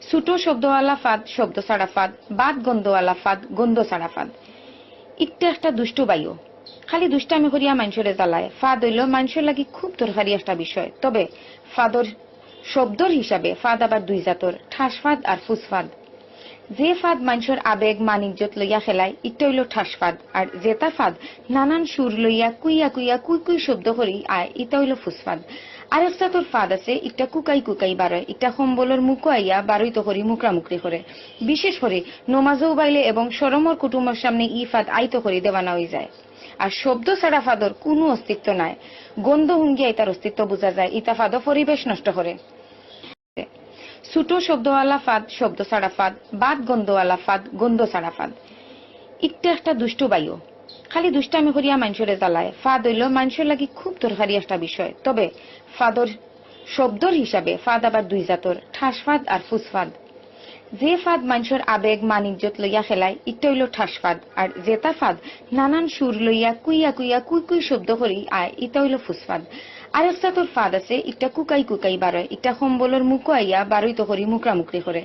ছোট শব্দওয়ালা ফাঁদ শব্দ ছাড়া ফাঁদ, বাদ গন্ধওয়ালা ফাঁদ গন্ধ ছাড়া ফাঁদ। ইটা একটা দুষ্ট বায়ু, খালি দুষ্টামি করিয়া মানুষরে জ্বালায়। ফাঁদ হইল মানুষের লাগি খুব দরকারি একটা বিষয়। তবে ফাঁদর শব্দর হিসাবে ফাঁদ আবার দুই জাতর, ঠাস ফাঁদ আর ফুস ফাঁদ। যে ফাঁদ মানুষের আবেগ মান ইজ্জত লইয়া খেলায় ইটা হইল ঠাস ফাঁদ, আর যেটা ফাঁদ নানান সুর লইয়া কুইয়া কুইয়া কুই কুই শব্দ করি আয় ইটা হইল ফুস ফাঁদ। আরেক জাতর ফাঁদ আছে ইটা কুকাই কুকাই বারয়, ইটা সম্বলের মুখো আইয়া বারইত করি মুকরামুকরি করে। বিশেষ করে নমাজও বাইলে এবং সরমর কুটুমের সামনে ই ফাঁদ আইত করি দেওয়ানা হয়ে যায়। আর শব্দ ছাড়া ফাঁদর কোনো অস্তিত্ব নাই, গন্ধ হুঙ্গিয়া ইতার অস্তিত্ব বোঝা যায়। ইটা ফাঁদ পরিবেশ নষ্ট করে। ছোট শব্দওয়ালা ফাঁদ শব্দ ছাড়া ফাঁদ, বাদ গন্ধওয়ালা ফাঁদ গন্ধ ছাড়া ফাঁদ। ইটা একটা দুষ্ট বায়ু, খালি দুষ্টামি করিয়া মানুষরে জ্বালায়। ফাঁদ হইল মানুষের লাগি খুব দরকারি একটা বিষয়। তবে ফাঁদর শব্দর হিসাবে ফাঁদ আবার দুই জাতর, ঠাস ফাঁদ আর ফুস ফাঁদ। যে ফাঁদ মানুষের আবেগ মান ইজ্জত লইয়া খেলায় ইটা হইল ঠাস ফাঁদ, আর যেটা ফাঁদ নানান সুর লইয়া কুইয়া কুইয়া কুই কুই শব্দ করি আয় ইটা হইল ফুস ফাঁদ। আরেক জাতর ফাঁদ আছে ইটা কুকাই কুকাই বারয়, ইটা সম্বলের মুখো আইয়া বারইত করি মুকরামুকরি করে।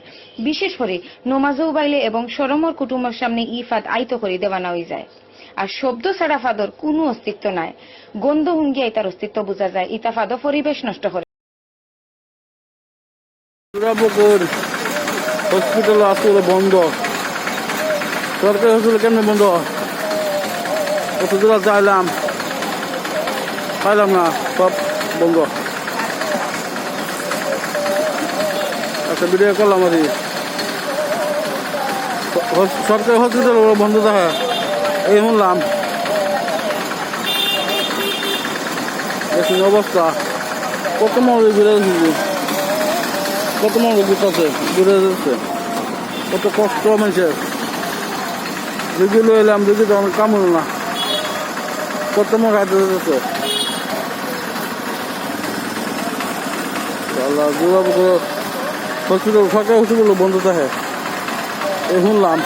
বিশেষ করে নমাজও বাইলে এবং সরমর কুটুমের সামনে ই ফাঁদ আইত করি দেওয়ানা হয়ে যায়। আর শব্দ ছাড়া ফাঁদর কোনো অস্তিত্ব নাই, গন্ধ হুঙ্গিয়া ইতার অস্তিত্ব বোঝা যায়। ইটা ফাঁদ পরিবেশ নষ্ট করে। হসপিটাল আসলে বন্ধ, সরকারি হসপিটাল কেমন বন্ধ? কত দূর যাইলাম পাইলাম না, সব বন্ধ। একটা ভিডিও করলাম আর সরকারি হসপিটাল বন্ধ দেখা এই শুনলাম। অবস্থা কত মানুষ ঘুরে কত মানুষ ঘুরতেছে ঘুরে যাচ্ছে, কত কষ্ট মানুষের। রুগী লই এলাম, রুগী তো অনেক কাম হলো না, কত মানুষ হাতে যাচ্ছে। আল্লাহ হসপিটাল সরকারি হসপিটাল বন্ধ থাকে এই শুনলাম।